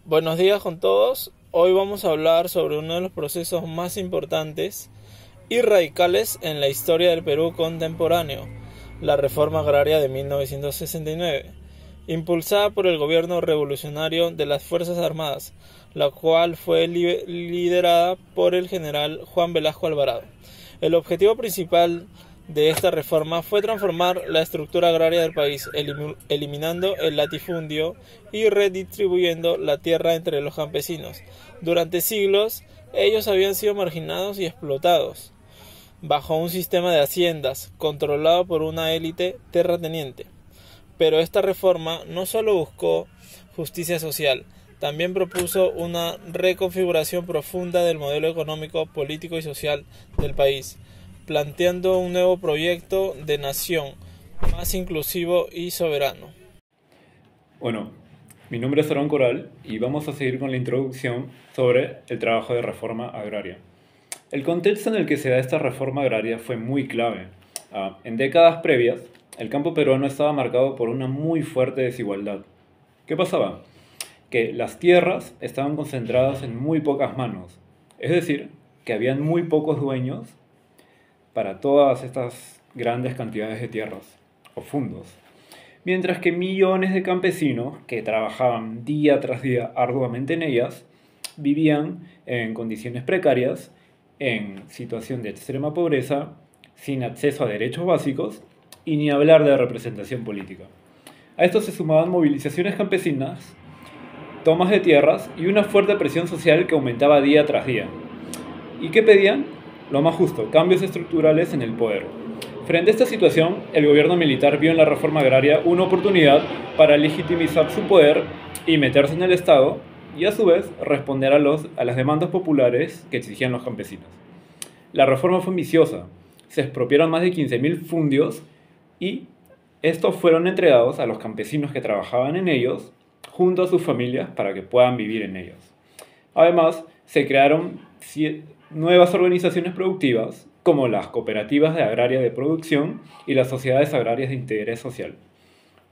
Buenos días con todos. Hoy vamos a hablar sobre uno de los procesos más importantes y radicales en la historia del Perú contemporáneo, la reforma agraria de 1969, impulsada por el gobierno revolucionario de las Fuerzas Armadas, la cual fue liderada por el general Juan Velasco Alvarado. El objetivo principal de esta reforma fue transformar la estructura agraria del país, eliminando el latifundio y redistribuyendo la tierra entre los campesinos. Durante siglos, ellos habían sido marginados y explotados, bajo un sistema de haciendas controlado por una élite terrateniente. Pero esta reforma no solo buscó justicia social, también propuso una reconfiguración profunda del modelo económico, político y social del país, planteando un nuevo proyecto de nación más inclusivo y soberano. Bueno, mi nombre es Aaron Coral y vamos a seguir con la introducción sobre el trabajo de reforma agraria. El contexto en el que se da esta reforma agraria fue muy clave. En décadas previas, el campo peruano estaba marcado por una muy fuerte desigualdad. ¿Qué pasaba? Que las tierras estaban concentradas en muy pocas manos, es decir, que habían muy pocos dueños para todas estas grandes cantidades de tierras o fundos. Mientras que millones de campesinos que trabajaban día tras día arduamente en ellas vivían en condiciones precarias, en situación de extrema pobreza, sin acceso a derechos básicos y ni hablar de representación política. A esto se sumaban movilizaciones campesinas, tomas de tierras y una fuerte presión social que aumentaba día tras día. ¿Y qué pedían? Lo más justo, cambios estructurales en el poder. Frente a esta situación, el gobierno militar vio en la reforma agraria una oportunidad para legitimizar su poder y meterse en el Estado y a su vez responder a las demandas populares que exigían los campesinos. La reforma fue ambiciosa, se expropiaron más de 15.000 fundios y estos fueron entregados a los campesinos que trabajaban en ellos junto a sus familias para que puedan vivir en ellos. Además, se crearon nuevas organizaciones productivas como las cooperativas de agraria de producción y las sociedades agrarias de interés social.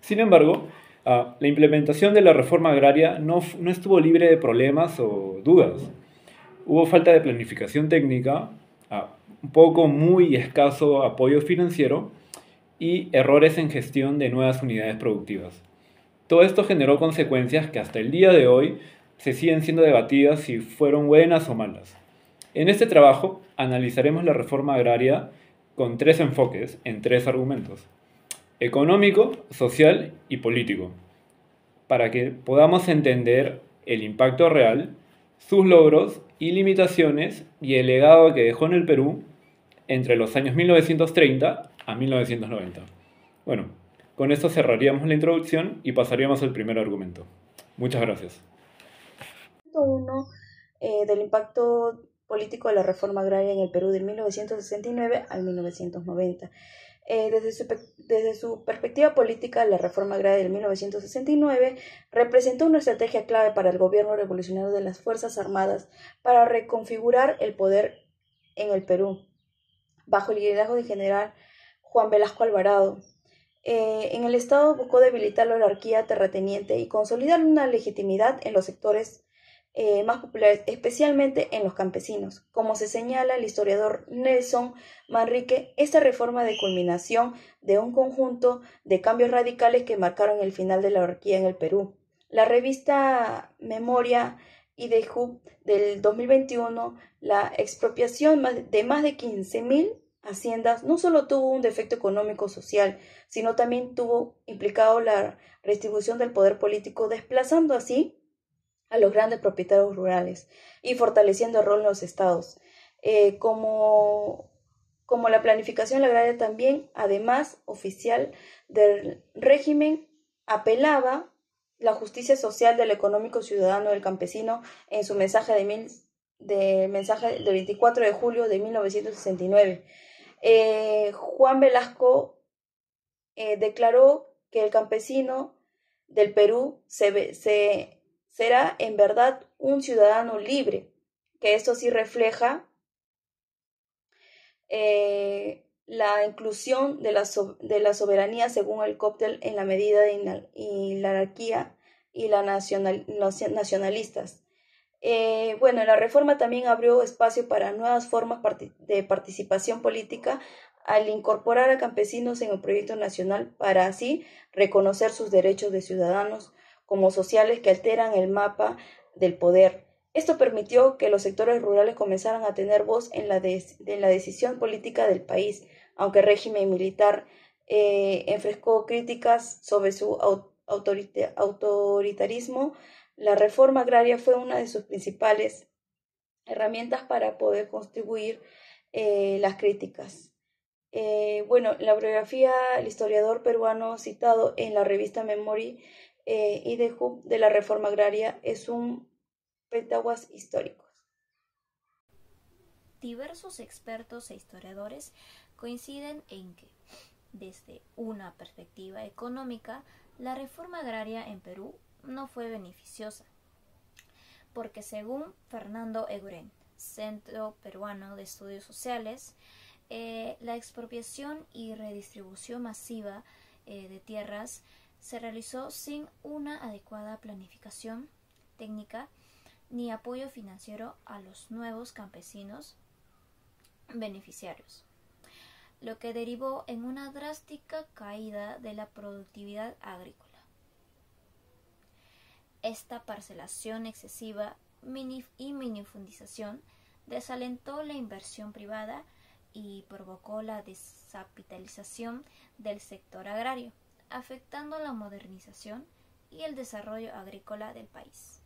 Sin embargo, la implementación de la reforma agraria no estuvo libre de problemas o dudas. Hubo falta de planificación técnica, un poco muy escaso apoyo financiero y errores en gestión de nuevas unidades productivas. Todo esto generó consecuencias que hasta el día de hoy se siguen siendo debatidas si fueron buenas o malas. En este trabajo analizaremos la reforma agraria con tres enfoques en tres argumentos: económico, social y político, para que podamos entender el impacto real, sus logros y limitaciones y el legado que dejó en el Perú entre los años 1930 a 1990. Bueno, con esto cerraríamos la introducción y pasaríamos al primer argumento. Muchas gracias. Uno del impacto político de la reforma agraria en el Perú de 1969 al 1990. Desde su perspectiva política, la reforma agraria del 1969 representó una estrategia clave para el gobierno revolucionario de las Fuerzas Armadas para reconfigurar el poder en el Perú, bajo el liderazgo del general Juan Velasco Alvarado. En el Estado buscó debilitar la monarquía terrateniente y consolidar una legitimidad en los sectores más populares, especialmente en los campesinos. Como se señala el historiador Nelson Manrique, esta reforma de culminación de un conjunto de cambios radicales que marcaron el final de la monarquía en el Perú. La revista Memoria y de Hub del 2021, la expropiación de más de 15.000 haciendas no solo tuvo un defecto económico-social, sino también tuvo implicado la redistribución del poder político, desplazando así a los grandes propietarios rurales y fortaleciendo el rol de los estados. Como la planificación agraria también, además oficial del régimen, apelaba la justicia social del económico ciudadano del campesino en su mensaje mensaje del 24 de julio de 1969. Juan Velasco declaró que el campesino del Perú será en verdad un ciudadano libre, que esto sí refleja la inclusión de la soberanía según el cóctel en la medida de la anarquía y los nacionalistas. Bueno, la reforma también abrió espacio para nuevas formas de participación política al incorporar a campesinos en el proyecto nacional para así reconocer sus derechos de ciudadanos como sociales que alteran el mapa del poder. Esto permitió que los sectores rurales comenzaran a tener voz en la decisión política del país, aunque el régimen militar enfrescó críticas sobre su autoritarismo. La reforma agraria fue una de sus principales herramientas para poder contribuir las críticas. Bueno, la biografía del historiador peruano citado en la revista Memory y de la reforma agraria es un petaguas históricos. Diversos expertos e historiadores coinciden en que, desde una perspectiva económica, la reforma agraria en Perú no fue beneficiosa, porque según Fernando Eguren, Centro Peruano de Estudios Sociales, la expropiación y redistribución masiva de tierras se realizó sin una adecuada planificación técnica ni apoyo financiero a los nuevos campesinos beneficiarios, lo que derivó en una drástica caída de la productividad agrícola. Esta parcelación excesiva y minifundización desalentó la inversión privada y provocó la descapitalización del sector agrario, afectando la modernización y el desarrollo agrícola del país.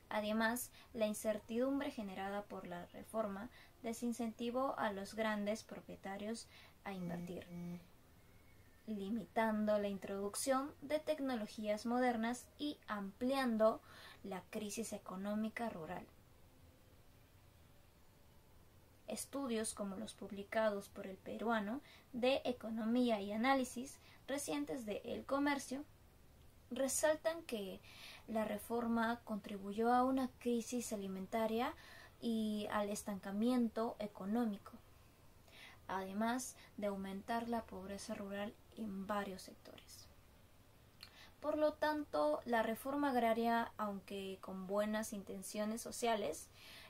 Además, la incertidumbre generada por la reforma desincentivó a los grandes propietarios a invertir, limitando la introducción de tecnologías modernas y ampliando la crisis económica rural. Estudios como los publicados por el Peruano de Economía y Análisis recientes de El Comercio resaltan que la reforma contribuyó a una crisis alimentaria y al estancamiento económico, además de aumentar la pobreza rural en varios sectores. Por lo tanto, la reforma agraria, aunque con buenas intenciones sociales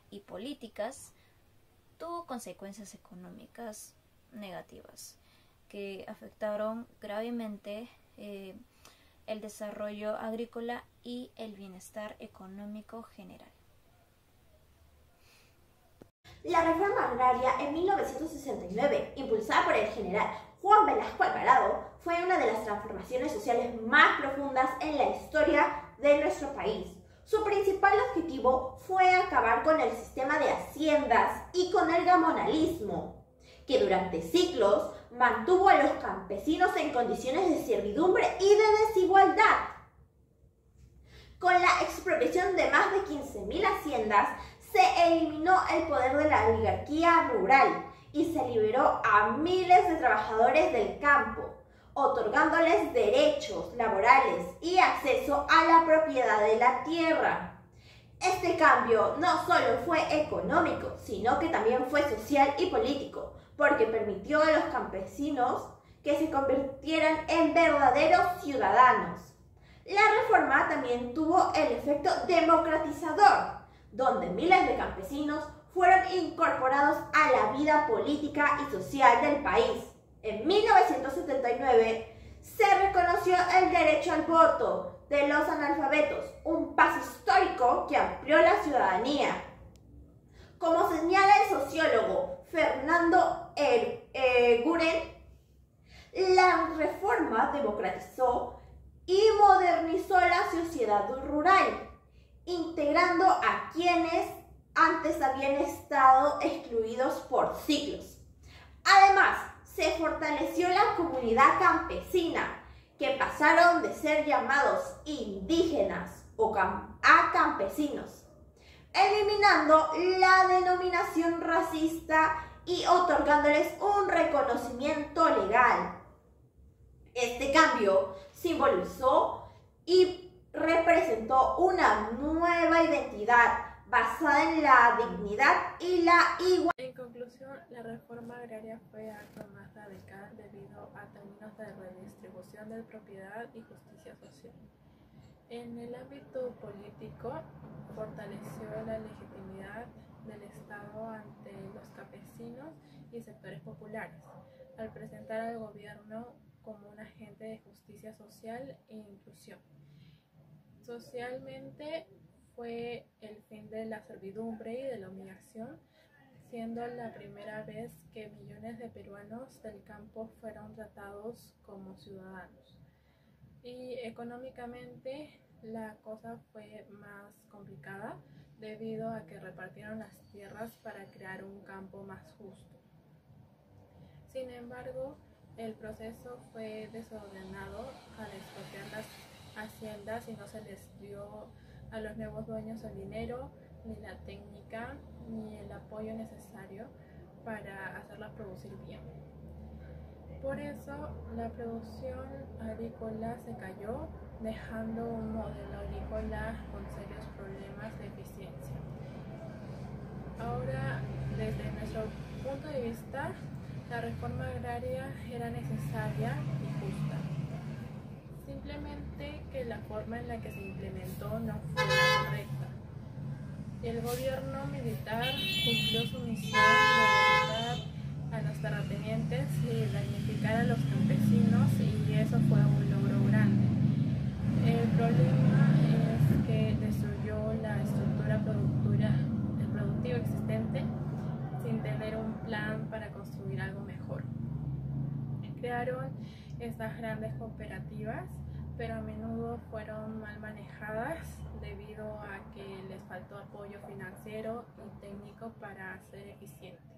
y políticas, tuvo consecuencias económicas negativas que afectaron gravemente el desarrollo agrícola y el bienestar económico general. La reforma agraria en 1969, impulsada por el general Juan Velasco Alvarado, fue una de las transformaciones sociales más profundas en la historia de nuestro país. Su principal objetivo fue acabar con el sistema de haciendas y con el gamonalismo, que durante siglos mantuvo a los campesinos en condiciones de servidumbre y de desigualdad. Con la expropiación de más de 15.000 haciendas, se eliminó el poder de la oligarquía rural y se liberó a miles de trabajadores del campo, otorgándoles derechos laborales y acceso a la propiedad de la tierra. Este cambio no solo fue económico, sino que también fue social y político, porque permitió a los campesinos que se convirtieran en verdaderos ciudadanos. La reforma también tuvo el efecto democratizador, donde miles de campesinos fueron incorporados a la vida política y social del país. En 1979 se reconoció el derecho al voto de los analfabetos, un paso histórico que amplió la ciudadanía. Como señala el sociólogo Fernando Eguren, la reforma democratizó y modernizó la sociedad rural, integrando a quienes antes habían estado excluidos por siglos. Además, se fortaleció la comunidad campesina, que pasaron de ser llamados indígenas a campesinos, eliminando la denominación racista y otorgándoles un reconocimiento legal. Este cambio simbolizó y representó una nueva identidad basada en la dignidad y la igualdad. En conclusión, la reforma agraria fue algo más radical debido a términos de redistribución de propiedad y justicia social. En el ámbito político, fortaleció la legitimidad del Estado ante los campesinos y sectores populares, al presentar al gobierno como un agente de justicia social e inclusión. Socialmente fue el fin de la servidumbre y de la humillación, siendo la primera vez que millones de peruanos del campo fueron tratados como ciudadanos. Y económicamente la cosa fue más complicada debido a que repartieron las tierras para crear un campo más justo. Sin embargo, el proceso fue desordenado al expropiar las haciendas y no se les dio a los nuevos dueños el dinero, ni la técnica, ni el apoyo necesario para hacerlas producir bien. Por eso, la producción agrícola se cayó, dejando un modelo agrícola con serios problemas de eficiencia. Ahora, desde nuestro punto de vista, la reforma agraria era necesaria y justa. Simplemente que la forma en la que se implementó no fue la correcta. El gobierno militar cumplió su misión de derrotar a los terratenientes y damnificar a los campesinos, y eso fue un logro grande. El problema es que destruyó la estructura productiva existente sin tener un plan para construir algo mejor. Crearon estas grandes cooperativas, pero a menudo fueron mal manejadas debido a que les faltó apoyo financiero y técnico para ser eficientes.